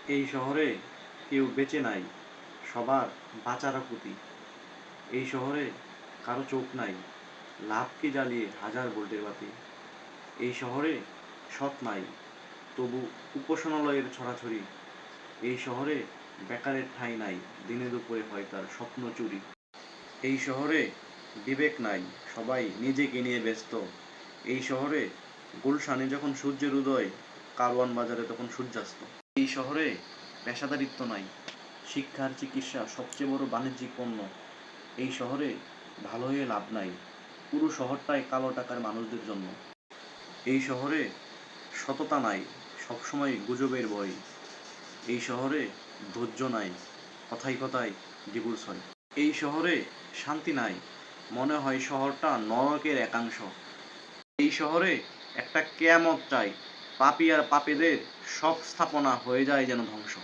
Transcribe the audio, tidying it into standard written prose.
এই শহরে কেউ বেঁচে নাই, সবার বাঁচার আকুতি। এই শহরে কারো চোখ নাই, লাভকে জ্বালিয়ে হাজার ভোল্টের বাতি। এই শহরে সৎ নাই, তবু উপাসনালয়ের ছড়াছড়ি। এই শহরে বেকারের ঠাঁই নাই, দিনে দুপুরে হয় তার স্বপ্ন চুরি। এই শহরে বিবেক নাই, সবাই নিজেকে নিয়ে ব্যস্ত। এই শহরে গুলশানে যখন সূর্যের উদয়, কারওয়ান বাজারে তখন সূর্যাস্ত। এই শহরে পেশাদারিত্ব নাই, শিক্ষার চিকিৎসা সবচেয়ে বড় বাণিজ্যিক পণ্য। এই শহরে ভালো হয়ে লাভ নাই, পুরো শহরটাই কালো টাকার মানুষদের জন্য। এই শহরে সততা নাই, সবসময় গুজবের ভয়। এই শহরে ধৈর্য নাই, কথায় কথায় ডিভোর্স হয়। এই শহরে শান্তি নাই, মনে হয় শহরটা নরকের একাংশ। এই শহরে একটা কেয়ামত চাই, পাপী আর পাপীদের সব স্থাপনা হয়ে যায় যেন ধ্বংস।